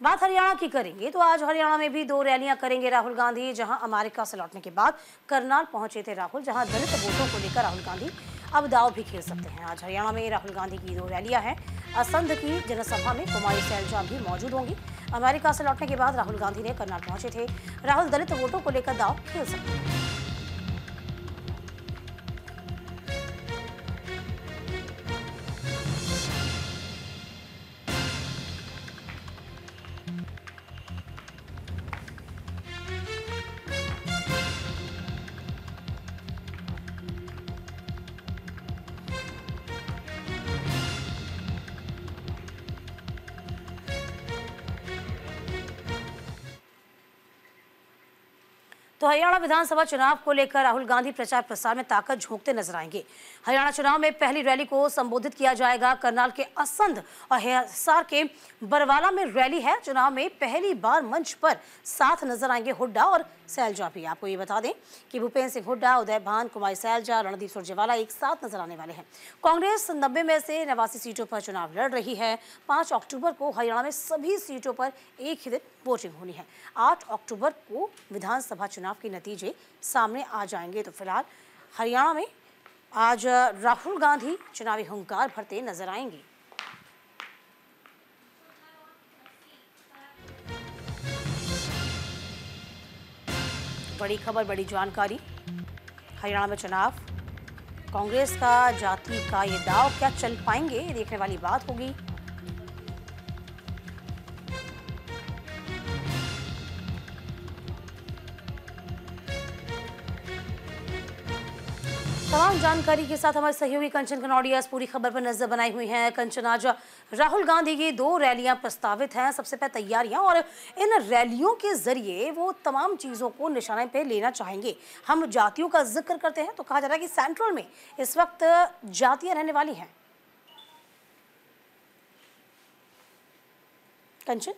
बात हरियाणा की करेंगे तो आज हरियाणा में भी 2 रैलियां करेंगे राहुल गांधी। जहां अमेरिका से लौटने के बाद करनाल पहुंचे थे राहुल, जहां दलित वोटों को लेकर राहुल गांधी अब दाव भी खेल सकते हैं। आज हरियाणा में राहुल गांधी की 2 रैलियां हैं। असंध की जनसभा में कुमारी सैलजा भी मौजूद होंगी। अमेरिका से लौटने के बाद राहुल गांधी ने करनाल पहुंचे थे। राहुल दलित वोटों को लेकर दाव खेल सकते हैं। तो हरियाणा विधानसभा चुनाव को लेकर राहुल गांधी प्रचार प्रसार में ताकत झोंकते नजर आएंगे। हरियाणा चुनाव में पहली रैली को संबोधित किया जाएगा। करनाल के असंध और हिसार के बरवाला में रैली है। चुनाव में पहली बार मंच पर साथ नजर आएंगे हुड्डा और सैलजा भी। आपको ये बता दें कि भूपेंद्र सिंह हुड्डा, उदय भान, कुमारी सैलजा, रणदीप सुरजेवाला एक साथ नजर आने वाले हैं। कांग्रेस 90 में से 89 सीटों पर चुनाव लड़ रही है। 5 अक्टूबर को हरियाणा में सभी सीटों पर एक ही दिन वोटिंग होनी है। 8 अक्टूबर को विधानसभा चुनाव के नतीजे सामने आ जाएंगे। तो फिलहाल हरियाणा में आज राहुल गांधी चुनावी हुंकार भरते नजर आएंगे। बड़ी खबर, बड़ी जानकारी। हरियाणा में चुनाव, कांग्रेस का जाति का ये दांव क्या चल पाएंगे, देखने वाली बात होगी। तमाम जानकारी के साथ हमारे सहयोगी कंचन कनौडिया पूरी खबर पर नजर बनाई हुई हैं। कंचन, आज राहुल गांधी की 2 रैलियां प्रस्तावित हैं। सबसे पहले तैयारियां, और इन रैलियों के जरिए वो तमाम चीज़ों को निशाने पे लेना चाहेंगे। हम जातियों का जिक्र करते हैं तो कहा जा रहा है कि सेंट्रल में इस वक्त जातियां रहने वाली हैं। कंचन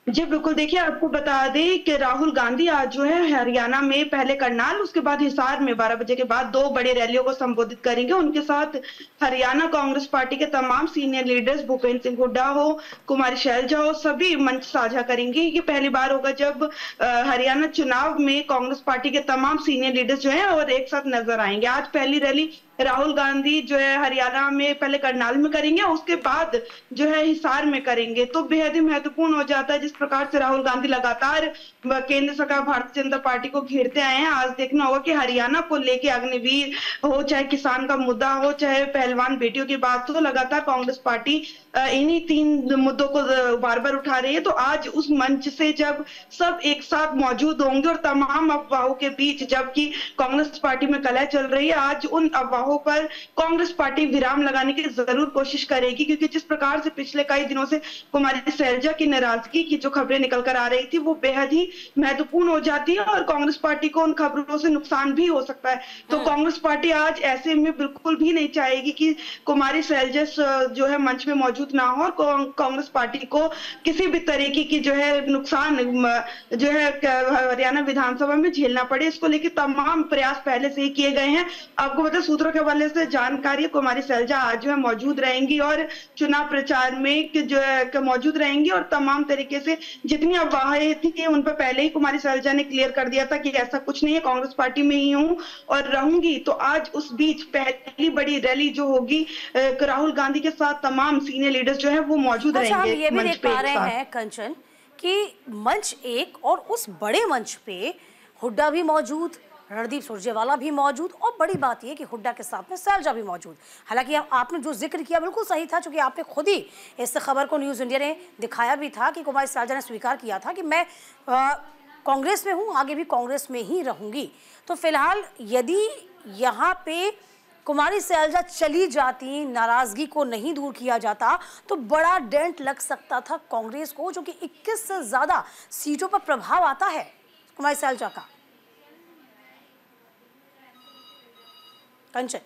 जी बिल्कुल, देखिए आपको बता दें कि राहुल गांधी आज जो है हरियाणा में पहले करनाल, उसके बाद हिसार में 12 बजे के बाद 2 बड़े रैलियों को संबोधित करेंगे। उनके साथ हरियाणा कांग्रेस पार्टी के तमाम सीनियर लीडर्स, भूपेंद्र सिंह हुड्डा हो, कुमारी सैलजा हो, सभी मंच साझा करेंगे। ये पहली बार होगा जब हरियाणा चुनाव में कांग्रेस पार्टी के तमाम सीनियर लीडर्स जो है और एक साथ नजर आएंगे। आज पहली रैली राहुल गांधी जो है हरियाणा में पहले करनाल में करेंगे, उसके बाद जो है हिसार में करेंगे। तो बेहद ही महत्वपूर्ण हो जाता है जिस प्रकार से राहुल गांधी लगातार केंद्र सरकार भारतीय जनता पार्टी को घेरते आए हैं। आज देखना होगा कि हरियाणा को लेके अग्निवीर हो, चाहे किसान का मुद्दा हो, चाहे पहलवान बेटियों की बात हो, लगातार कांग्रेस पार्टी इन्हीं 3 मुद्दों को बार बार उठा रही है। तो आज उस मंच से जब सब एक साथ मौजूद होंगे और तमाम अफवाहों के बीच जबकि कांग्रेस पार्टी में कलह चल रही है, आज उन अफवाहों पर कांग्रेस पार्टी विराम लगाने की जरूर कोशिश करेगी। क्योंकि जिस प्रकार से पिछले कई दिनों से कुमारी सैलजा की नाराजगी की जो खबरें निकल कर आ रही थी, वो बेहद ही महत्वपूर्ण हो जाती है और कांग्रेस पार्टी को उन खबरों से नुकसान भी हो सकता है। तो कांग्रेस पार्टी आज ऐसे में बिल्कुल भी नहीं चाहेगी कि कुमारी सैलजा जो है मंच में मौजूद ना हो और कांग्रेस पार्टी को किसी भी तरीके की जो है नुकसान जो है हरियाणा विधानसभा में झेलना पड़े। इसको लेकर तमाम प्रयास पहले से ही किए गए हैं। आपको बता, सूत्रों के हवाले से जानकारी, कुमारी सैलजा आज जो है मौजूद रहेंगी और चुनाव प्रचार में जो है मौजूद रहेंगी और तमाम तरीके से जितनी अफवाहें थी उन पर पहले ही कुमारी सैलजा ने क्लियर कर दिया था कि ऐसा कुछ नहीं है, कांग्रेस पार्टी में ही हूं और रहूंगी। तो आज उस बीच पहली बड़ी रैली जो होगी राहुल गांधी के साथ तमाम सीनियर लीडर्स जो है वो मौजूद रहेंगे। हम ये भी देख पा रहे हैं कंचन कि मंच एक और उस बड़े मंच पे हुड्डा भी मौजूद, रणदीप सुरजेवाला भी मौजूद, और बड़ी बात यह कि हुड्डा के साथ में सैलजा भी मौजूद। हालांकि आपने जो जिक्र किया बिल्कुल सही था, क्योंकि आपने खुद ही इस खबर को न्यूज़ इंडिया ने दिखाया भी था कि कुमारी सैलजा ने स्वीकार किया था कि मैं कांग्रेस में हूँ, आगे भी कांग्रेस में ही रहूंगी। तो फिलहाल यदि यहाँ पे कुमारी सैलजा चली जाती, नाराजगी को नहीं दूर किया जाता, तो बड़ा डेंट लग सकता था कांग्रेस को, जो कि 21 से ज्यादा सीटों पर प्रभाव आता है कुमारी सैलजा का। कंचन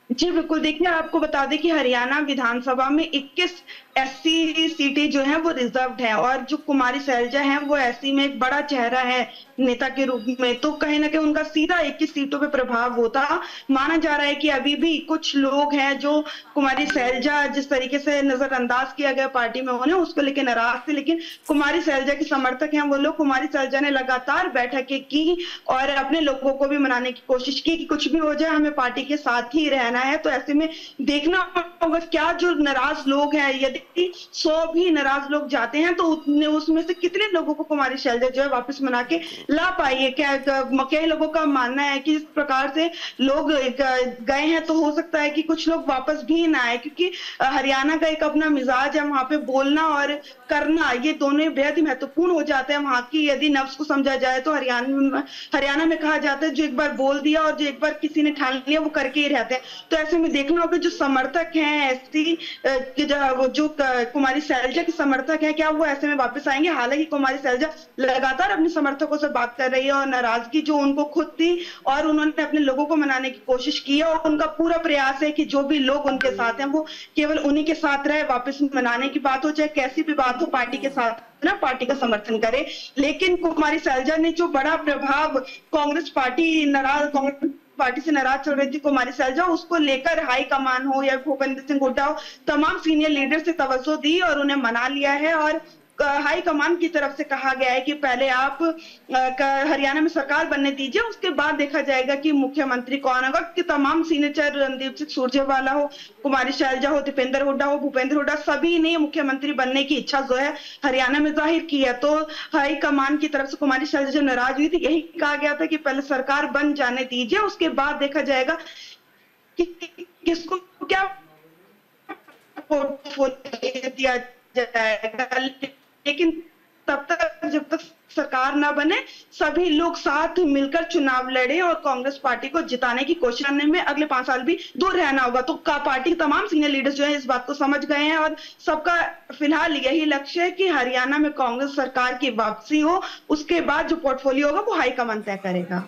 जी, बिल्कुल। देखिए, आपको बता दें कि हरियाणा विधानसभा में 21 एससी सीटें जो हैं वो रिज़र्व्ड हैं और जो कुमारी शैलजा हैं वो एससी में एक बड़ा चेहरा है नेता के रूप में, तो कहीं न कहीं उनका सीधा 21 सीटों पे प्रभाव होता। माना जा रहा है कि अभी भी कुछ लोग हैं जो कुमारी शैलजा जिस तरीके से नज़रअंदाज किया गया पार्टी में उन्हें, उसको लेके नाराज़ थे, लेकिन कुमारी शैलजा के समर्थक हैं वो लोग। कुमारी शैलजा ने लगातार बैठकें की और अपने लोगों को भी मनाने की कोशिश की कि कुछ भी हो जाए, हमें पार्टी के साथ ही रहना है। तो ऐसे में देखना होगा क्या जो नाराज़ लोग हैं, यदि 100 भी नाराज़ लोग जाते हैं तो उतने उसमें से कितने लोगों को कुमारी शैलजा जो है वापस मना के ला पाई है। क्या कई लोगों का मानना है कि इस प्रकार से लोग गए हैं तो हो सकता है कि कुछ लोग वापस भी ना आए, क्योंकि हरियाणा का एक अपना मिजाज है, वहां पे बोलना और करना ये दोनों बेहद ही महत्वपूर्ण हो जाते हैं। वहां की यदि नफ्स को समझा जाए तो हरियाणा में कहा जाता है जो एक बार बोल दिया और जो एक बार किसी ने ठान लिया वो करके ही रहते हैं। तो ऐसे में देखना होगा जो समर्थक हैं एससी जो कुमारी शैलजा के समर्थक हैं, क्या वो ऐसे में वापस आएंगे। हालांकि कुमारी शैलजा लगातार अपने समर्थकों से बात कर रही है और नाराजगी जो उनको खुद थी और उन्होंने अपने लोगों को मनाने की कोशिश की है और उनका पूरा प्रयास है कि जो भी लोग उनके साथ हैं वो केवल उन्हीं के साथ रहे। वापस मनाने की बात हो चाहे कैसी भी बात हो, पार्टी के साथ ना पार्टी का समर्थन करे। लेकिन कुमारी शैलजा ने जो बड़ा प्रभाव कांग्रेस पार्टी से नाराज चल रही थी कुमारी शैलजा, उसको लेकर हाई कमान हो या भूपेंद्र सिंह हुड्डा हो, तमाम सीनियर लीडर से तवज्जो दी और उन्हें मना लिया है। और हाई कमान की तरफ से कहा गया है कि पहले आप हरियाणा में सरकार बनने दीजिए, उसके बाद देखा जाएगा कि मुख्यमंत्री कौन होगा। कि तमाम सीनियर चाहे रणदीप सिंह सुरजेवाला हो, कुमारी शैलजा हो, दीपेंद्र हुड्डा हो, भूपेंद्र हुड्डा, सभी ने मुख्यमंत्री बनने की इच्छा जो है हरियाणा में जाहिर की है। तो हाई कमान की तरफ से कुमारी शैलजा जो नाराज हुई थी, यही कहा गया था कि पहले सरकार बन जाने दीजिए, उसके बाद देखा जाएगा कि किसको क्या पोर्टफोलियो दिया जाएगा। लेकिन तब तक जब तक सरकार ना बने सभी लोग साथ मिलकर चुनाव लड़े और कांग्रेस पार्टी को जिताने की कोशिश करने में अगले 5 साल भी दूर रहना होगा। तो पार्टी के तमाम सीनियर लीडर्स जो है इस बात को समझ गए हैं और सबका फिलहाल यही लक्ष्य है कि हरियाणा में कांग्रेस सरकार की वापसी हो, उसके बाद जो पोर्टफोलियो होगा वो हाईकमान तय करेगा।